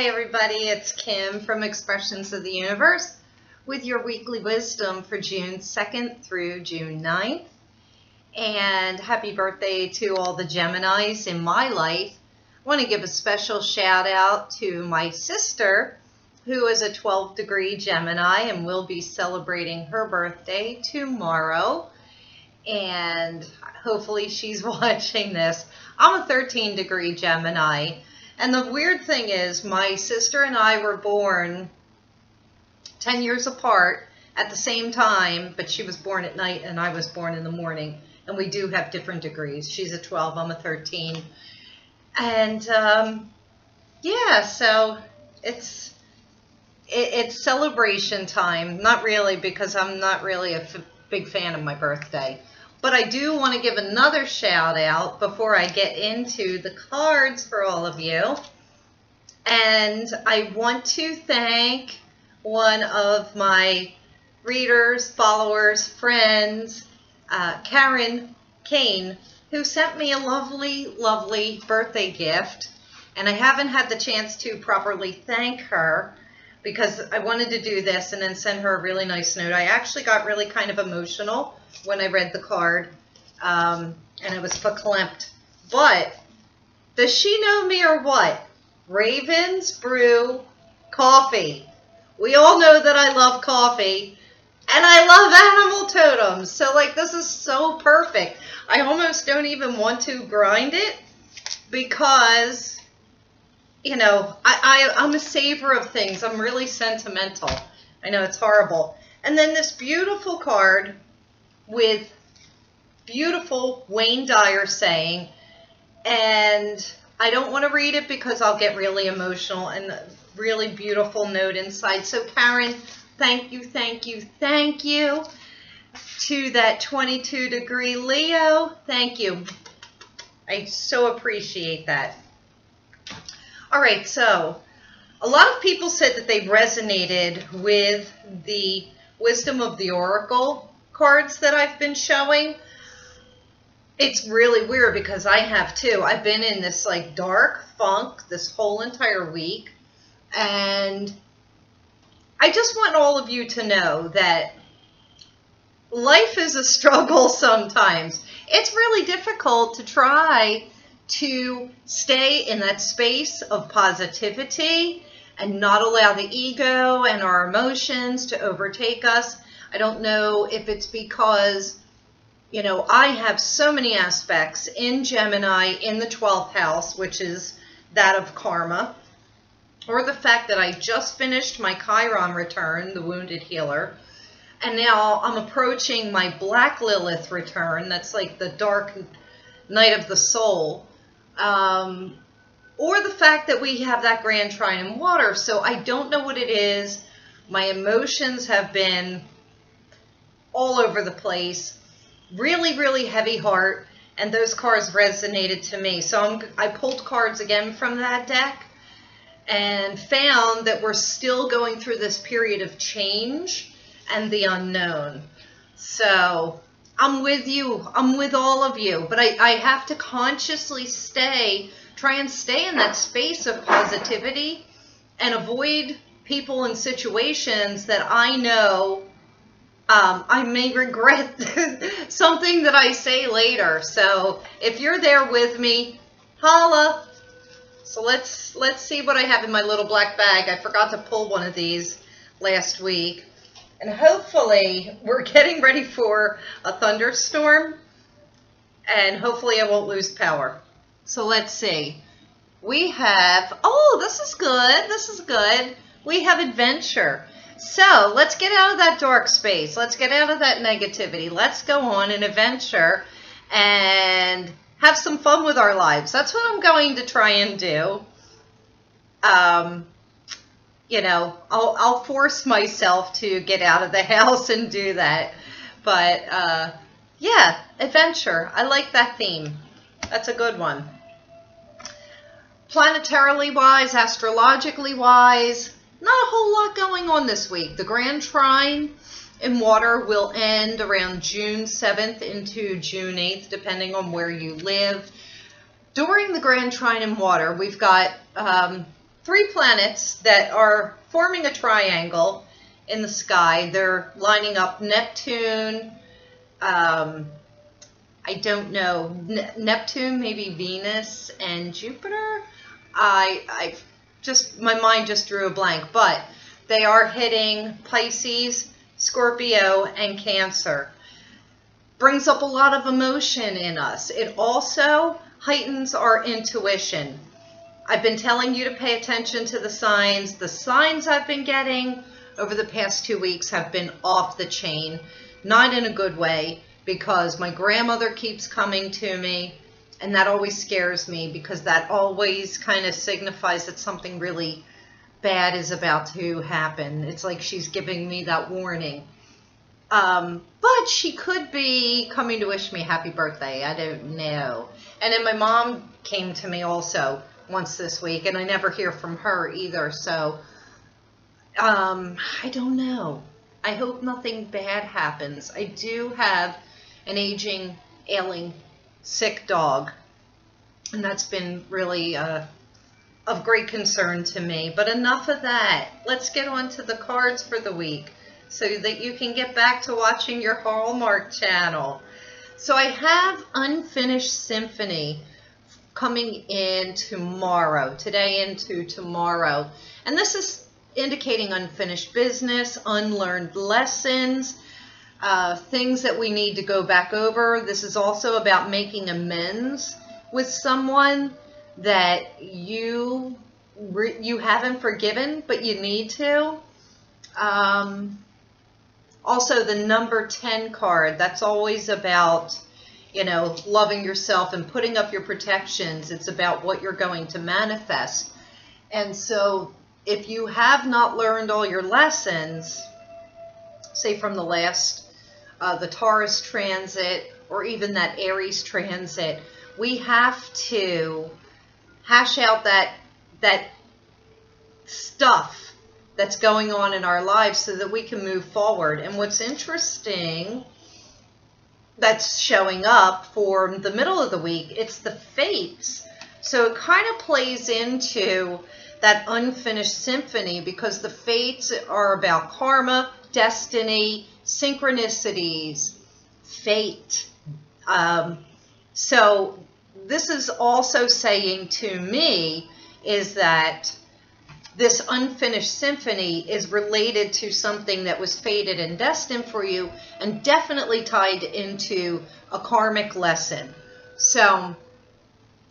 Hi everybody, it's Kim from Expressions of the Universe with your weekly wisdom for June 2nd through June 9th. And happy birthday to all the Geminis in my life. I want to give a special shout out to my sister who is a 12-degree Gemini and will be celebrating her birthday tomorrow. And hopefully she's watching this. I'm a 13-degree Gemini. And the weird thing is, my sister and I were born 10 years apart at the same time, but she was born at night and I was born in the morning. And we do have different degrees. She's a 12, I'm a 13. And yeah, so it's celebration time. Not really, because I'm not really a big fan of my birthday. But I do want to give another shout out before I get into the cards for all of you. And I want to thank one of my readers, followers, friends, Karen Kane, who sent me a lovely, lovely birthday gift. And I haven't had the chance to properly thank her because I wanted to do this and then send her a really nice note. I actually got really kind of emotional when I read the card, and it was verklempt. But does she know me or what? Ravens brew coffee. We all know that I love coffee, and I love animal totems. So, like, this is so perfect. I almost don't even want to grind it because, you know, I'm a saver of things. I'm really sentimental. I know it's horrible. And then this beautiful card with beautiful Wayne Dyer saying, and I don't want to read it because I'll get really emotional, and a really beautiful note inside. So Karen, thank you, thank you, thank you to that 22-degree Leo. Thank you. I so appreciate that. All right, so a lot of people said that they resonated with the Wisdom of the Oracle cards that I've been showing. It's really weird because I have too. I've been in this like dark funk this whole entire week, and I just want all of you to know that life is a struggle sometimes. It's really difficult to try to stay in that space of positivity and not allow the ego and our emotions to overtake us. I don't know if it's because, you know, I have so many aspects in Gemini in the 12th house, which is that of karma, or the fact that I just finished my Chiron return, the Wounded Healer, and now I'm approaching my Black Lilith return. That's like the dark night of the soul. Or the fact that we have that Grand Trine in water. So I don't know what it is. My emotions have been all over the place. Really, really heavy heart. And those cards resonated to me. So I pulled cards again from that deck and found that we're still going through this period of change and the unknown. So I'm with you. I'm with all of you. But I have to consciously try and stay in that space of positivity and avoid people and situations that I know I may regret something that I say later. So if you're there with me, holla. So let's see what I have in my little black bag. I forgot to pull one of these last week. And hopefully we're getting ready for a thunderstorm. And hopefully I won't lose power. So let's see. We have, oh, this is good. This is good. We have adventure. So let's get out of that dark space. Let's get out of that negativity. Let's go on an adventure and have some fun with our lives. That's what I'm going to try and do. You know, I'll force myself to get out of the house and do that. But yeah, adventure. I like that theme. That's a good one. Planetarily wise, astrologically wise, not a whole lot going on this week. The Grand Trine in water will end around June 7th into June 8th, depending on where you live. During the Grand Trine in water, we've got three planets that are forming a triangle in the sky. They're lining up Neptune, I don't know, Neptune, maybe Venus, and Jupiter. My mind just drew a blank, but they are hitting Pisces, Scorpio, and Cancer. Brings up a lot of emotion in us. It also heightens our intuition. I've been telling you to pay attention to the signs. The signs I've been getting over the past 2 weeks have been off the chain, not in a good way, because my grandmother keeps coming to me, and that always scares me because that always kind of signifies that something really bad is about to happen. It's like she's giving me that warning. But she could be coming to wish me happy birthday. I don't know. And then my mom came to me also once this week, and I never hear from her either. So, I don't know. I hope nothing bad happens. I do have an aging, ailing, sick dog, and that's been really of great concern to me. But enough of that. Let's get on to the cards for the week so that you can get back to watching your Hallmark channel. So I have Unfinished Symphony coming in tomorrow, today into tomorrow. And this is indicating unfinished business, unlearned lessons, things that we need to go back over. This is also about making amends with someone that you haven't forgiven, but you need to. Also, the number 10 card, that's always about, loving yourself and putting up your protections. It's about what you're going to manifest. And so if you have not learned all your lessons, say from the last, the Taurus transit, or even that Aries transit, we have to hash out that stuff that's going on in our lives so that we can move forward. And what's interesting that's showing up for the middle of the week, it's the fates. So it kind of plays into that unfinished symphony because the fates are about karma, destiny, synchronicities, fate. So this is also saying to me is that this unfinished symphony is related to something that was fated and destined for you, and definitely tied into a karmic lesson. So,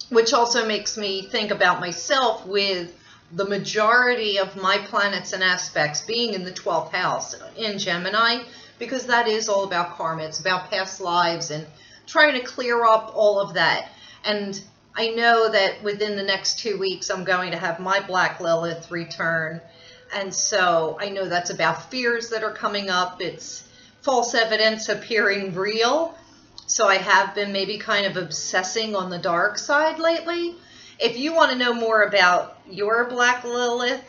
which also makes me think about myself with the majority of my planets and aspects being in the 12th house in Gemini, because that is all about karma. It's about past lives and trying to clear up all of that. And I know that within the next 2 weeks, I'm going to have my Black Lilith return. And so I know that's about fears that are coming up. It's false evidence appearing real. So I have been maybe kind of obsessing on the dark side lately. If you want to know more about your Black Lilith,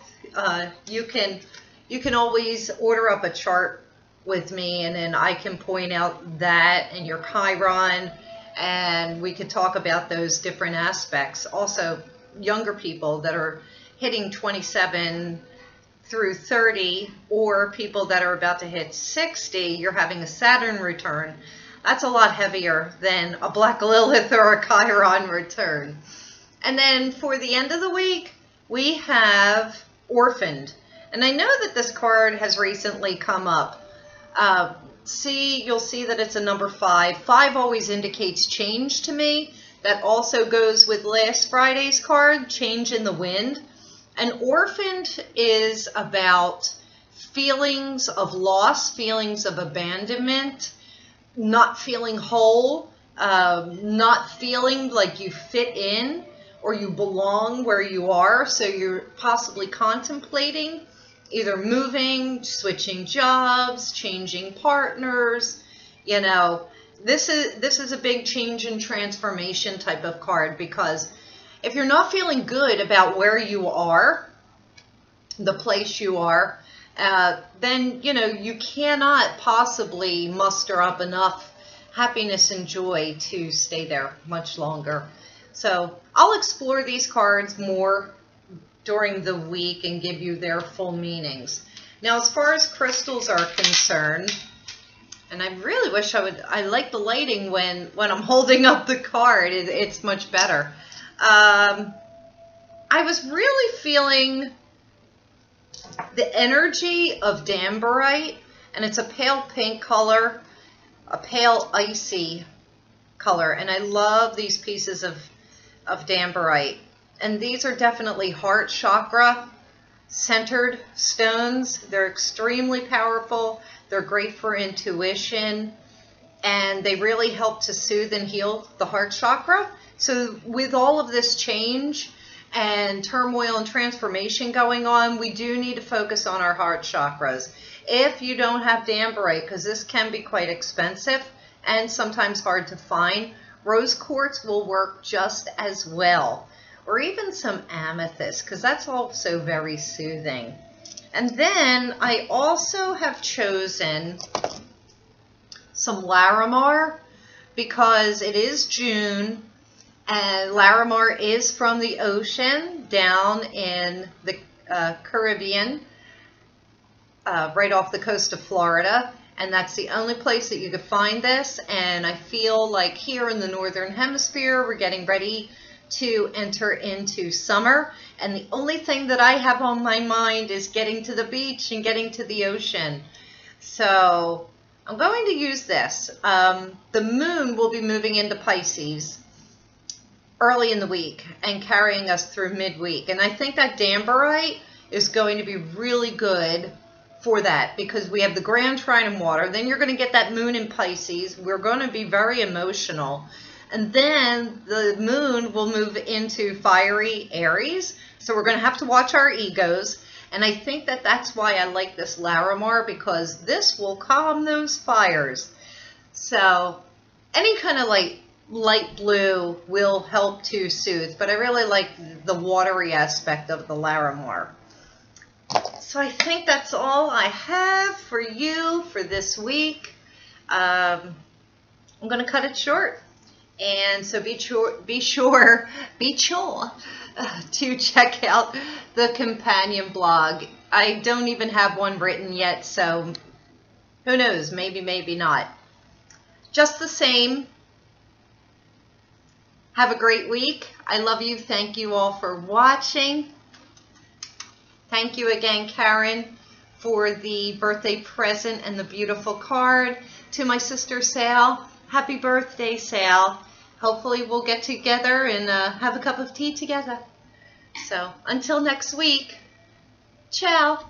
you can always order up a chart with me, and then I can point out that and your Chiron, and we could talk about those different aspects. Also, younger people that are hitting 27 through 30, or people that are about to hit 60, you're having a Saturn return. That's a lot heavier than a Black Lilith or a Chiron return. And then for the end of the week, we have Orphaned. And I know that this card has recently come up. You'll see that it's a number 5. 5 always indicates change to me. That also goes with last Friday's card, Change in the Wind. And Orphaned is about feelings of loss, feelings of abandonment, not feeling whole, not feeling like you fit in or you belong where you are. So you're possibly contemplating either moving, switching jobs, changing partners. This is a big change and transformation type of card, because if you're not feeling good about where you are, the place you are, then you cannot possibly muster up enough happiness and joy to stay there much longer. So I'll explore these cards more during the week and give you their full meanings. Now, as far as crystals are concerned, and I really wish I like the lighting when I'm holding up the card. It's much better. I was really feeling the energy of Dambarite, and it's a pale pink color, a pale icy color, and I love these pieces of Dambarite. And these are definitely heart chakra centered stones. They're extremely powerful. They're great for intuition, and they really help to soothe and heal the heart chakra. So with all of this change and turmoil and transformation going on, we do need to focus on our heart chakras. If you don't have Dambarite, because this can be quite expensive and sometimes hard to find, rose quartz will work just as well. Or even some amethyst, because that's also very soothing. And then I also have chosen some Larimar, because it is June, and Larimar is from the ocean down in the Caribbean, right off the coast of Florida. And that's the only place that you could find this. And I feel like here in the Northern Hemisphere, we're getting ready to enter into summer, and the only thing that I have on my mind is getting to the beach and getting to the ocean. So I'm going to use this. The moon will be moving into Pisces early in the week and carrying us through midweek, and I think that Dambarite is going to be really good for that, because we have the Grand Trine in water, then you're going to get that moon in Pisces. We're going to be very emotional. And then the moon will move into fiery Aries. So we're going to have to watch our egos. And I think that that's why I like this Larimar, because this will calm those fires. So any kind of light blue will help to soothe. But I really like the watery aspect of the Larimar. So I think that's all I have for you for this week. I'm going to cut it short. And so be sure to check out the companion blog. I don't even have one written yet, so who knows, maybe not. Just the same, have a great week. I love you. Thank you all for watching. Thank you again, Karen, for the birthday present and the beautiful card. To my sister, Sal, happy birthday, Sal. Hopefully we'll get together and have a cup of tea together. So until next week, ciao.